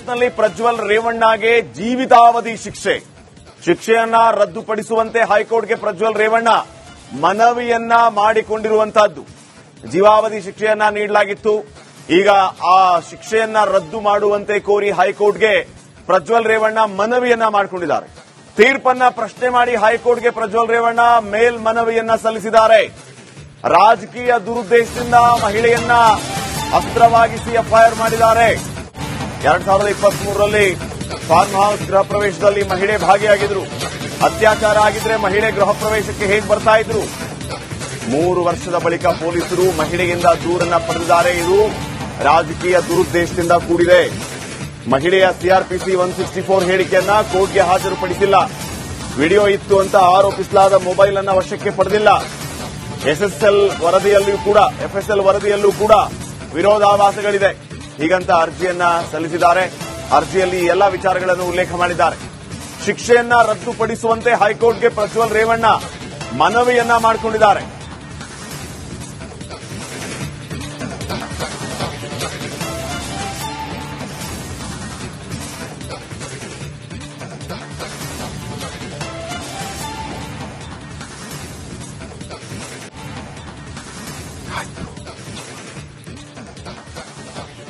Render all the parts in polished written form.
ನಲ್ಲಿ ಪ್ರಜ್ವಲ್ ರೇವಣ್ಣಗೆ ಜೀವಿತಾವಧಿ ಶಿಕ್ಷೆಯನ್ನ ರದ್ದುಪಡಿಸುವಂತೆ ಹೈಕೋರ್ಟ್ಗೆ ಪ್ರಜ್ವಲ್ ರೇವಣ್ಣ ಮನವಿಯನ್ನ ಮಾಡಿಕೊಂಡಿರುವಂತಹದ್ದು. ಜೀವಾವಧಿ ಶಿಕ್ಷೆಯನ್ನ ನೀಡಲಾಗಿತ್ತು. ಈಗ ಆ ಶಿಕ್ಷೆಯನ್ನ ರದ್ದು ಮಾಡುವಂತೆ ಕೋರಿ ಹೈಕೋರ್ಟ್ಗೆ ಪ್ರಜ್ವಲ್ ರೇವಣ್ಣ ಮನವಿಯನ್ನ ಮಾಡಿಕೊಂಡಿದ್ದಾರೆ. ತೀರ್ಪನ್ನ ಪ್ರಶ್ನೆ ಮಾಡಿ ಹೈಕೋರ್ಟ್ಗೆ ಪ್ರಜ್ವಲ್ ರೇವಣ್ಣ ಮೇಲ್ಮನವಿಯನ್ನ ಸಲ್ಲಿಸಿದ್ದಾರೆ. ರಾಜಕೀಯ ದುರುದ್ದೇಶದಿಂದ ಮಹಿಳೆಯನ್ನ ಅಸ್ತ್ರವಾಗಿಸಿ ಎಫ್ಐಆರ್ ಮಾಡಿದ್ದಾರೆ. 2023ರಲ್ಲಿ ಫಾರ್ಮ್ ಹೌಸ್ ಗೃಹ ಪ್ರವೇಶದಲ್ಲಿ ಮಹಿಳೆ ಭಾಗಿಯಾಗಿದ್ರು. ಅತ್ಯಾಚಾರ ಆಗಿದ್ರೆ ಮಹಿಳೆ ಗೃಹ ಪ್ರವೇಶಕ್ಕೆ ಹೇಗೆ ಬರ್ತಾ ಇದ್ರು? 3 ವರ್ಷದ ಬಳಿಕ ಪೊಲೀಸರು ಮಹಿಳೆಯಿಂದ ದೂರನ್ನ ಪಡೆದಿದ್ದಾರೆ. ಇದು ರಾಜಕೀಯ ದುರುದ್ದೇಶದಿಂದ ಕೂಡಿದೆ. ಮಹಿಳೆಯ ಸಿಆರ್ಪಿಸಿ 164 ಹೇಳಿಕೆಯನ್ನ ಕೋರ್ಟ್ಗೆ ಹಾಜರುಪಡಿಸಿಲ್ಲ. ವಿಡಿಯೋ ಇತ್ತು ಅಂತ ಆರೋಪಿಸಲಾದ ಮೊಬೈಲ್ ಅನ್ನ ವಶಕ್ಕೆ ಪಡೆದಿಲ್ಲ. ಎಫ್ಎಸ್ಎಲ್ ವರದಿಯಲ್ಲೂ ಕೂಡ ವಿರೋಧಾಭಾಸಗಳಿದೆ. ಹೀಗಂತ ಅರ್ಜಿಯನ್ನ ಸಲ್ಲಿಸಿದ್ದಾರೆ. ಅರ್ಜಿಯಲ್ಲಿ ಎಲ್ಲಾ ವಿಚಾರಗಳನ್ನು ಉಲ್ಲೇಖ ಮಾಡಿದ್ದಾರೆ. ಶಿಕ್ಷೆಯನ್ನ ರದ್ದುಪಡಿಸುವಂತೆ ಹೈಕೋರ್ಟ್ಗೆ ಪ್ರಜ್ವಲ್ ರೇವಣ್ಣ ಮನವಿಯನ್ನ ಮಾಡಿಕೊಂಡಿದ್ದಾರೆ.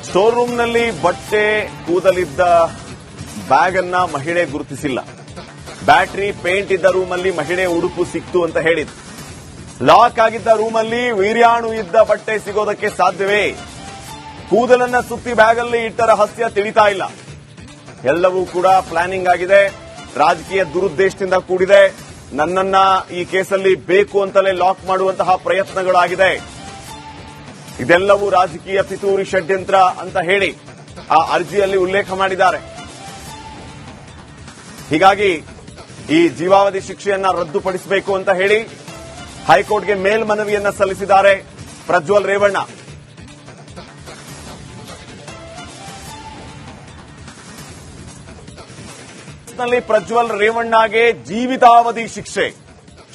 ಸ್ಟೋರ್ ರೂಮ್ನಲ್ಲಿ ಬಟ್ಟೆ ಕೂದಲಿದ್ದ ಬ್ಯಾಗ್ ಅನ್ನ ಮಹಿಳೆ ಗುರುತಿಸಿಲ್ಲ. ಬ್ಯಾಟರಿ ಪೇಂಟ್ ಇದ್ದ ರೂಮಲ್ಲಿ ಮಹಿಳೆ ಉಡುಪು ಸಿಕ್ತು ಅಂತ ಹೇಳಿದ್ರು. ಲಾಕ್ ಆಗಿದ್ದ ರೂಮಲ್ಲಿ ವೀರ್ಯಾಣು ಇದ್ದ ಬಟ್ಟೆ ಸಿಗೋದಕ್ಕೆ ಸಾಧ್ಯವೇ? ಕೂದಲನ್ನ ಸುತ್ತಿ ಬ್ಯಾಗಲ್ಲಿ ಇಟ್ಟ ರಹಸ್ಯ ತಿಳಿತಾ ಇಲ್ಲ. ಎಲ್ಲವೂ ಕೂಡ ಪ್ಲಾನಿಂಗ್ ಆಗಿದೆ. ರಾಜಕೀಯ ದುರುದ್ದೇಶದಿಂದ ಕೂಡಿದೆ. ನನ್ನನ್ನ ಈ ಕೇಸಲ್ಲಿ ಬೇಕು ಅಂತಲೇ ಲಾಕ್ ಮಾಡುವಂತಹ ಪ್ರಯತ್ನಗಳಾಗಿದೆ. ಇದೆಲ್ಲವೂ ರಾಜಕೀಯ ಪಿತೂರಿ ಷಡ್ಯಂತ್ರ ಅಂತ ಹೇಳಿ ಆ ಅರ್ಜಿಯಲ್ಲಿ ಉಲ್ಲೇಖ ಮಾಡಿದ್ದಾರೆ. ಹೀಗಾಗಿ ಈ ಜೀವಾವಧಿ ಶಿಕ್ಷೆಯನ್ನ ರದ್ದುಪಡಿಸಬೇಕು ಅಂತ ಹೇಳಿ ಹೈಕೋರ್ಟ್ಗೆ ಮೇಲ್ಮನವಿಯನ್ನ ಸಲ್ಲಿಸಿದ್ದಾರೆ ಪ್ರಜ್ವಲ್ ರೇವಣ್ಣ. ನಲ್ಲಿ ಪ್ರಜ್ವಲ್ ರೇವಣ್ಣಗೆ ಜೀವಿತಾವಧಿ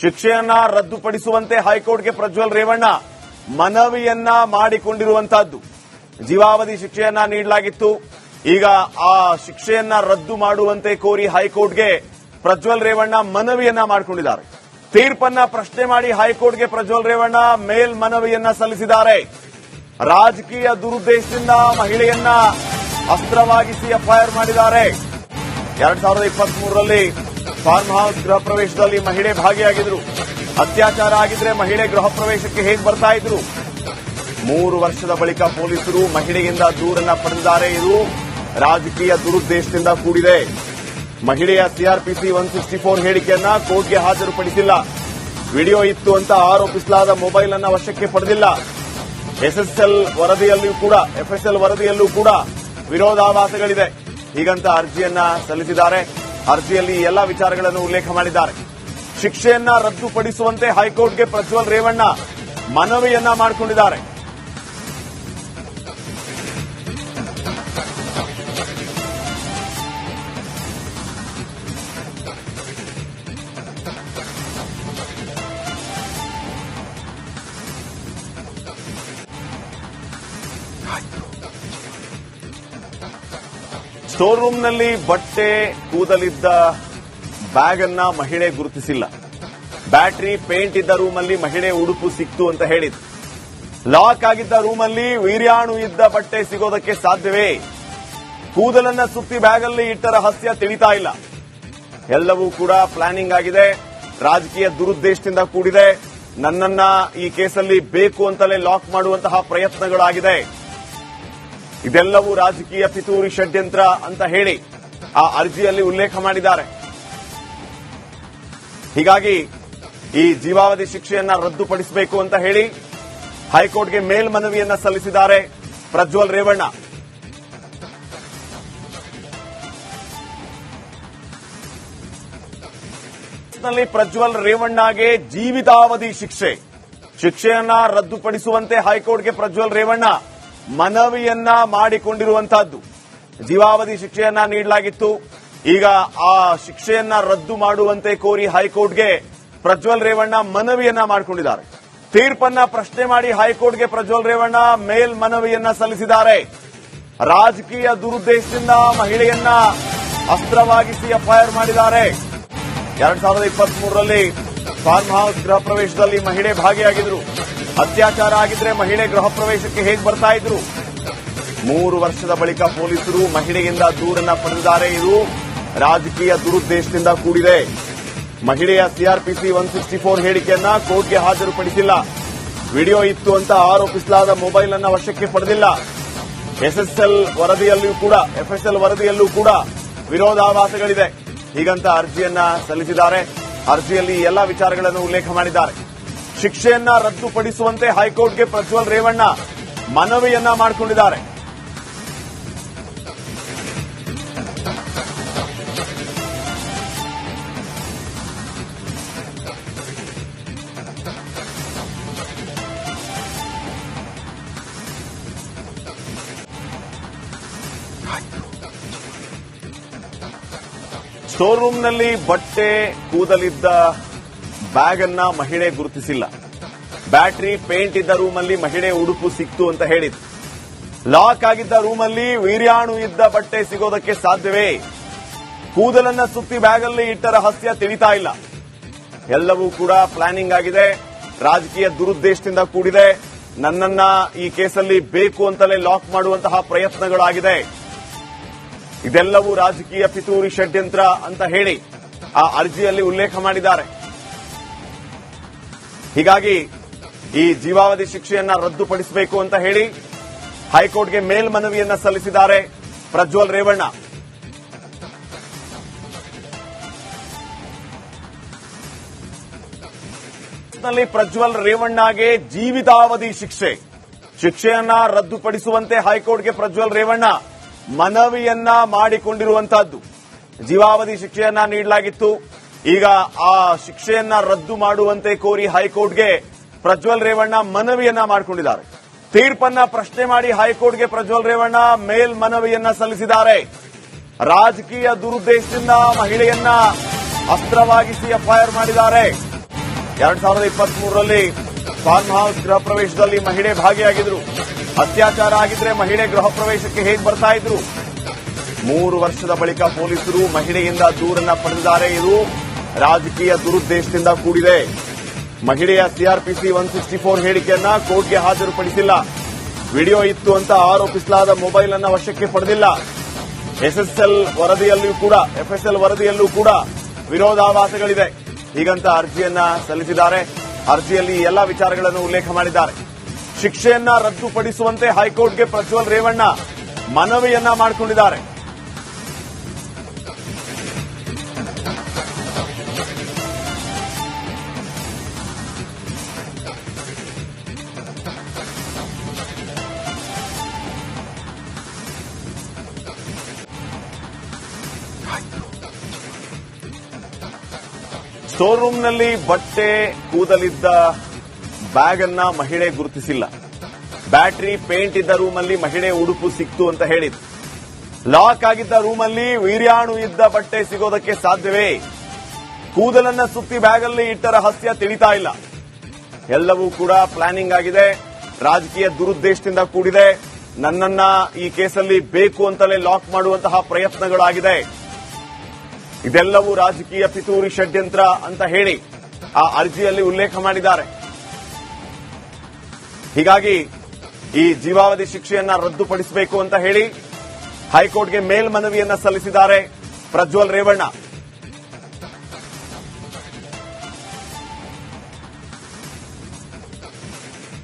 ಶಿಕ್ಷೆಯನ್ನ ರದ್ದುಪಡಿಸುವಂತೆ ಹೈಕೋರ್ಟ್ಗೆ ಪ್ರಜ್ವಲ್ ರೇವಣ್ಣ ಮನವಿಯನ್ನ ಮಾಡಿಕೊಂಡಿರುವಂತಹದ್ದು. ಜೀವಾವಧಿ ಶಿಕ್ಷೆಯನ್ನ ನೀಡಲಾಗಿತ್ತು. ಈಗ ಆ ಶಿಕ್ಷೆಯನ್ನ ರದ್ದು ಮಾಡುವಂತೆ ಕೋರಿ ಹೈಕೋರ್ಟ್ಗೆ ಪ್ರಜ್ವಲ್ ರೇವಣ್ಣ ಮನವಿಯನ್ನ ಮಾಡಿಕೊಂಡಿದ್ದಾರೆ. ತೀರ್ಪನ್ನ ಪ್ರಶ್ನೆ ಮಾಡಿ ಹೈಕೋರ್ಟ್ಗೆ ಪ್ರಜ್ವಲ್ ರೇವಣ್ಣ ಮೇಲ್ಮನವಿಯನ್ನ ಸಲ್ಲಿಸಿದ್ದಾರೆ. ರಾಜಕೀಯ ದುರುದ್ದೇಶದಿಂದ ಮಹಿಳೆಯನ್ನ ಅಸ್ತ್ರವಾಗಿಸಿ ಎಫ್ಐಆರ್ ಮಾಡಿದ್ದಾರೆ. 2023ರಲ್ಲಿ ಫಾರ್ಮ್ ಹೌಸ್ ಗೃಹ ಪ್ರವೇಶದಲ್ಲಿ ಮಹಿಳೆ ಭಾಗಿಯಾಗಿದ್ರು. ಅತ್ಯಾಚಾರ ಆಗಿದ್ರೆ ಮಹಿಳೆ ಗೃಹ ಪ್ರವೇಶಕ್ಕೆ ಹೇಗೆ ಬರ್ತಾ ಇದ್ರು? 3 ವರ್ಷದ ಬಳಿಕ ಪೊಲೀಸರು ಮಹಿಳೆಯಿಂದ ದೂರನ್ನ ಪಡೆದಿದ್ದಾರೆ. ಇದು ರಾಜಕೀಯ ದುರುದ್ದೇಶದಿಂದ ಕೂಡಿದೆ. ಮಹಿಳೆಯ ಸಿಆರ್ಪಿಸಿ 164 ಹೇಳಿಕೆಯನ್ನ ಕೋರ್ಟ್ಗೆ ಹಾಜರುಪಡಿಸಿಲ್ಲ. ವಿಡಿಯೋ ಇತ್ತು ಅಂತ ಆರೋಪಿಸಲಾದ ಮೊಬೈಲ್ ಅನ್ನ ವಶಕ್ಕೆ ಪಡೆದಿಲ್ಲ. ಎಫ್ಎಸ್ಎಲ್ ವರದಿಯಲ್ಲೂ ಕೂಡ ವಿರೋಧಾಭಾಸಗಳಿದೆ. ಹೀಗಂತ ಅರ್ಜಿಯನ್ನ ಸಲ್ಲಿಸಿದ್ದಾರೆ. ಅರ್ಜಿಯಲ್ಲಿ ಎಲ್ಲಾ ವಿಚಾರಗಳನ್ನು ಉಲ್ಲೇಖ ಮಾಡಿದ್ದಾರೆ. ಶಿಕ್ಷೆಯನ್ನ ರದ್ದುಪಡಿಸುವಂತೆ ಹೈಕೋರ್ಟ್ಗೆ ಪ್ರಜ್ವಲ್ ರೇವಣ್ಣ ಮನವಿಯನ್ನ ಮಾಡಿಕೊಂಡಿದ್ದಾರೆ. ಸ್ಟೋರ್ ರೂಮ್ನಲ್ಲಿ ಬಟ್ಟೆ ಕೂದಲಿದ್ದ ಬ್ಯಾಗ್ ಅನ್ನ ಮಹಿಳೆ ಗುರುತಿಸಿಲ್ಲ. ಬ್ಯಾಟರಿ ಪೇಂಟ್ ಇದ್ದ ರೂಮಲ್ಲಿ ಮಹಿಳೆ ಉಡುಪು ಸಿಕ್ತು ಅಂತ ಹೇಳಿದ್ರು. ಲಾಕ್ ಆಗಿದ್ದ ರೂಮಲ್ಲಿ ವೀರ್ಯಾಣು ಇದ್ದ ಬಟ್ಟೆ ಸಿಗೋದಕ್ಕೆ ಸಾಧ್ಯವೇ? ಕೂದಲನ್ನ ಸುತ್ತಿ ಬ್ಯಾಗಲ್ಲಿ ಇಟ್ಟ ರಹಸ್ಯ ತಿಳಿತಾ ಇಲ್ಲ. ಎಲ್ಲವೂ ಕೂಡ ಪ್ಲಾನಿಂಗ್ ಆಗಿದೆ. ರಾಜಕೀಯ ದುರುದ್ದೇಶದಿಂದ ಕೂಡಿದೆ. ನನ್ನನ್ನ ಈ ಕೇಸಲ್ಲಿ ಬೇಕು ಅಂತಲೇ ಲಾಕ್ ಮಾಡುವಂತಹ ಪ್ರಯತ್ನಗಳಾಗಿದೆ. ಇದೆಲ್ಲವೂ ರಾಜಕೀಯ ಪಿತೂರಿ ಷಡ್ಯಂತ್ರ ಅಂತ ಹೇಳಿ ಆ ಅರ್ಜಿಯಲ್ಲಿ ಉಲ್ಲೇಖ ಮಾಡಿದ್ದಾರೆ. ಹೀಗಾಗಿ ಈ ಜೀವಾವಧಿ ಶಿಕ್ಷೆಯನ್ನ ರದ್ದುಪಡಿಸಬೇಕು ಅಂತ ಹೇಳಿ ಹೈಕೋರ್ಟ್ಗೆ ಮೇಲ್ಮನವಿಯನ್ನ ಸಲ್ಲಿಸಿದ್ದಾರೆ ಪ್ರಜ್ವಲ್ ರೇವಣ್ಣ. ನಲ್ಲಿ ಪ್ರಜ್ವಲ್ ರೇವಣ್ಣಗೆ ಜೀವಿತಾವಧಿ ಶಿಕ್ಷೆಯನ್ನ ರದ್ದುಪಡಿಸುವಂತೆ ಹೈಕೋರ್ಟ್ಗೆ ಪ್ರಜ್ವಲ್ ರೇವಣ್ಣ ಮನವಿಯನ್ನ ಮಾಡಿಕೊಂಡಿರುವಂತಹದ್ದು. ಜೀವಾವಧಿ ಶಿಕ್ಷೆಯನ್ನ ನೀಡಲಾಗಿತ್ತು. ಈಗ ಆ ಶಿಕ್ಷೆಯನ್ನ ರದ್ದು ಮಾಡುವಂತೆ ಕೋರಿ ಹೈಕೋರ್ಟ್ಗೆ ಪ್ರಜ್ವಲ್ ರೇವಣ್ಣ ಮನವಿಯನ್ನ ಮಾಡಿಕೊಂಡಿದ್ದಾರೆ. ತೀರ್ಪನ್ನ ಪ್ರಶ್ನೆ ಮಾಡಿ ಹೈಕೋರ್ಟ್ಗೆ ಪ್ರಜ್ವಲ್ ರೇವಣ್ಣ ಮೇಲ್ಮನವಿಯನ್ನ ಸಲ್ಲಿಸಿದ್ದಾರೆ. ರಾಜಕೀಯ ದುರುದ್ದೇಶದಿಂದ ಮಹಿಳೆಯನ್ನ ಅಸ್ತ್ರವಾಗಿಸಿ ಎಫ್ಐಆರ್ ಮಾಡಿದ್ದಾರೆ. 2023ರಲ್ಲಿ ಫಾರ್ಮ್ ಹೌಸ್ ಗೃಹ ಪ್ರವೇಶದಲ್ಲಿ ಮಹಿಳೆ ಭಾಗಿಯಾಗಿದ್ರು. ಅತ್ಯಾಚಾರ ಆಗಿದ್ರೆ ಮಹಿಳೆ ಗೃಹ ಪ್ರವೇಶಕ್ಕೆ ಹೇಗೆ ಬರ್ತಾ ಇದ್ರು? 3 ವರ್ಷದ ಬಳಿಕ ಪೊಲೀಸರು ಮಹಿಳೆಯಿಂದ ದೂರನ್ನ ಪಡೆದಿದ್ದಾರೆ. ಇದು ರಾಜಕೀಯ ದುರುದ್ದೇಶದಿಂದ ಕೂಡಿದೆ. ಮಹಿಳೆಯ ಸಿಆರ್ಪಿಸಿ 164 ಹೇಳಿಕೆಯನ್ನ ಕೋರ್ಟ್ಗೆ ಹಾಜರುಪಡಿಸಿಲ್ಲ. ವಿಡಿಯೋ ಇತ್ತು ಅಂತ ಆರೋಪಿಸಲಾದ ಮೊಬೈಲ್ ಅನ್ನ ವಶಕ್ಕೆ ಪಡೆದಿಲ್ಲ. ಎಫ್ಎಸ್ಎಲ್ ವರದಿಯಲ್ಲೂ ಕೂಡ ವಿರೋಧಾಭಾಸಗಳಿದೆ. ಹೀಗಂತ ಅರ್ಜಿಯನ್ನ ಸಲ್ಲಿಸಿದ್ದಾರೆ. ಅರ್ಜಿಯಲ್ಲಿ ಎಲ್ಲಾ ವಿಚಾರಗಳನ್ನು ಉಲ್ಲೇಖ ಮಾಡಿದ್ದಾರೆ. ಶಿಕ್ಷೆಯನ್ನ ರದ್ದುಪಡಿಸುವಂತೆ ಹೈಕೋರ್ಟ್ಗೆ ಪ್ರಜ್ವಲ್ ರೇವಣ್ಣ ಮನವಿಯನ್ನ ಮಾಡಿಕೊಂಡಿದ್ದಾರೆ. ಸ್ಟೋರ್ ರೂಮ್ನಲ್ಲಿ ಬಟ್ಟೆ ಕೂದಲಿದ್ದ ಬ್ಯಾಗ್ ಅನ್ನ ಮಹಿಳೆ ಗುರುತಿಸಿಲ್ಲ. ಬ್ಯಾಟರಿ ಪೇಂಟ್ ಇದ್ದ ರೂಮಲ್ಲಿ ಮಹಿಳೆ ಉಡುಪು ಸಿಕ್ತು ಅಂತ ಹೇಳಿದ್ರು. ಲಾಕ್ ಆಗಿದ್ದ ರೂಮಲ್ಲಿ ವೀರ್ಯಾಣು ಇದ್ದ ಬಟ್ಟೆ ಸಿಗೋದಕ್ಕೆ ಸಾಧ್ಯವೇ? ಕೂದಲನ್ನ ಸುತ್ತಿ ಬ್ಯಾಗಲ್ಲಿ ಇಟ್ಟ ರಹಸ್ಯ ತಿಳಿತಾ ಇಲ್ಲ. ಎಲ್ಲವೂ ಕೂಡ ಪ್ಲಾನಿಂಗ್ ಆಗಿದೆ. ರಾಜಕೀಯ ದುರುದ್ದೇಶದಿಂದ ಕೂಡಿದೆ. ನನ್ನನ್ನ ಈ ಕೇಸಲ್ಲಿ ಬೇಕು ಅಂತಲೇ ಲಾಕ್ ಮಾಡುವಂತಹ ಪ್ರಯತ್ನಗಳಾಗಿದೆ. ಇದೆಲ್ಲವೂ ರಾಜಕೀಯ ಪಿತೂರಿ ಷಡ್ಯಂತ್ರ ಅಂತ ಹೇಳಿ ಆ ಅರ್ಜಿಯಲ್ಲಿ ಉಲ್ಲೇಖ ಮಾಡಿದ್ದಾರೆ. ಹೀಗಾಗಿ ಈ ಜೀವಾವಧಿ ಶಿಕ್ಷೆಯನ್ನ ರದ್ದುಪಡಿಸಬೇಕು ಅಂತ ಹೇಳಿ ಹೈಕೋರ್ಟ್ಗೆ ಮೇಲ್ಮನವಿಯನ್ನ ಸಲ್ಲಿಸಿದ್ದಾರೆ ಪ್ರಜ್ವಲ್ ರೇವಣ್ಣ. ಪ್ರಜ್ವಲ್ ರೇವಣ್ಣಗೆ ಜೀವಿತಾವಧಿ ಶಿಕ್ಷೆಯನ್ನ ರದ್ದುಪಡಿಸುವಂತೆ ಹೈಕೋರ್ಟ್ಗೆ ಪ್ರಜ್ವಲ್ ರೇವಣ್ಣ ಮನವಿಯನ್ನ ಮಾಡಿಕೊಂಡಿರುವಂತಹದ್ದು. ಜೀವಾವಧಿ ಶಿಕ್ಷೆಯನ್ನ ನೀಡಲಾಗಿತ್ತು. ಈಗ ಆ ಶಿಕ್ಷೆಯನ್ನ ರದ್ದು ಮಾಡುವಂತೆ ಕೋರಿ ಹೈಕೋರ್ಟ್ಗೆ ಪ್ರಜ್ವಲ್ ರೇವಣ್ಣ ಮನವಿಯನ್ನ ಮಾಡಿಕೊಂಡಿದ್ದಾರೆ. ತೀರ್ಪನ್ನ ಪ್ರಶ್ನೆ ಮಾಡಿ ಹೈಕೋರ್ಟ್ಗೆ ಪ್ರಜ್ವಲ್ ರೇವಣ್ಣ ಮೇಲ್ಮನವಿಯನ್ನ ಸಲ್ಲಿಸಿದ್ದಾರೆ. ರಾಜಕೀಯ ದುರುದ್ದೇಶದಿಂದ ಮಹಿಳೆಯನ್ನ ಅಸ್ತ್ರವಾಗಿಸಿ ಎಫ್ಐಆರ್ ಮಾಡಿದ್ದಾರೆ. 2023ರಲ್ಲಿ ಫಾರ್ಮ್ ಹೌಸ್ ಗೃಹ ಪ್ರವೇಶದಲ್ಲಿ ಮಹಿಳೆ ಭಾಗಿಯಾಗಿದ್ರು. ಅತ್ಯಾಚಾರ ಆಗಿದ್ರೆ ಮಹಿಳೆ ಗೃಹ ಪ್ರವೇಶಕ್ಕೆ ಹೇಗೆ ಬರ್ತಾ ಇದ್ರು? 3 ವರ್ಷದ ಬಳಿಕ ಪೊಲೀಸರು ಮಹಿಳೆಯಿಂದ ದೂರನ್ನ ಪಡೆದಿದ್ದಾರೆ. ಇದು ರಾಜಕೀಯ ದುರುದ್ದೇಶದಿಂದ ಕೂಡಿದೆ. ಮಹಿಳೆಯ ಸಿಆರ್ಪಿಸಿ 164 ಹೇಳಿಕೆಯನ್ನ ಕೋರ್ಟ್ಗೆ ಹಾಜರುಪಡಿಸಿಲ್ಲ. ವಿಡಿಯೋ ಇತ್ತು ಅಂತ ಆರೋಪಿಸಲಾದ ಮೊಬೈಲ್ ಅನ್ನ ವಶಕ್ಕೆ ಪಡೆದಿಲ್ಲ. ಎಫ್ಎಸ್ಎಲ್ ವರದಿಯಲ್ಲೂ ಕೂಡ ವಿರೋಧಾಭಾಸಗಳಿದೆ. ಹೀಗಂತ ಅರ್ಜಿಯನ್ನ ಸಲ್ಲಿಸಿದ್ದಾರೆ. ಅರ್ಜಿಯಲ್ಲಿ ಎಲ್ಲಾ ವಿಚಾರಗಳನ್ನು ಉಲ್ಲೇಖ ಮಾಡಿದ್ದಾರೆ. ಶಿಕ್ಷೆಯನ್ನ ರದ್ದುಪಡಿಸುವಂತೆ ಹೈಕೋರ್ಟ್ಗೆ ಪ್ರಜ್ವಲ್ ರೇವಣ್ಣ ಮನವಿಯನ್ನ ಮಾಡಿಕೊಂಡಿದ್ದಾರೆ. ಸ್ಟೋರ್ ರೂಮ್ನಲ್ಲಿ ಬಟ್ಟೆ ಕೂದಲಿದ್ದ ಬ್ಯಾಗ್ ಅನ್ನ ಮಹಿಳೆ ಗುರುತಿಸಿಲ್ಲ. ಬ್ಯಾಟರಿ ಪೇಂಟ್ ಇದ್ದ ರೂಮಲ್ಲಿ ಮಹಿಳೆ ಉಡುಪು ಸಿಕ್ತು ಅಂತ ಹೇಳಿದ್ರು. ಲಾಕ್ ಆಗಿದ್ದ ರೂಮಲ್ಲಿ ವೀರ್ಯಾಣು ಇದ್ದ ಬಟ್ಟೆ ಸಿಗೋದಕ್ಕೆ ಸಾಧ್ಯವೇ? ಕೂದಲನ್ನ ಸುತ್ತಿ ಬ್ಯಾಗಲ್ಲಿ ಇಟ್ಟ ರಹಸ್ಯ ತಿಳಿತಾ ಇಲ್ಲ. ಎಲ್ಲವೂ ಕೂಡ ಪ್ಲಾನಿಂಗ್ ಆಗಿದೆ. ರಾಜಕೀಯ ದುರುದ್ದೇಶದಿಂದ ಕೂಡಿದೆ. ನನ್ನನ್ನ ಈ ಕೇಸಲ್ಲಿ ಬೇಕು ಅಂತಲೇ ಲಾಕ್ ಮಾಡುವಂತಹ ಪ್ರಯತ್ನಗಳಾಗಿದೆ. ಇದೆಲ್ಲವೂ ರಾಜಕೀಯ ಪಿತೂರಿ ಷಡ್ಯಂತ್ರ ಅಂತ ಹೇಳಿ ಆ ಅರ್ಜಿಯಲ್ಲಿ ಉಲ್ಲೇಖ ಮಾಡಿದ್ದಾರೆ. ಹೀಗಾಗಿ ಈ ಜೀವಾವಧಿ ಶಿಕ್ಷೆಯನ್ನ ರದ್ದುಪಡಿಸಬೇಕು ಅಂತ ಹೇಳಿ ಹೈಕೋರ್ಟ್ಗೆ ಮೇಲ್ಮನವಿಯನ್ನ ಸಲ್ಲಿಸಿದ್ದಾರೆ ಪ್ರಜ್ವಲ್ ರೇವಣ್ಣ.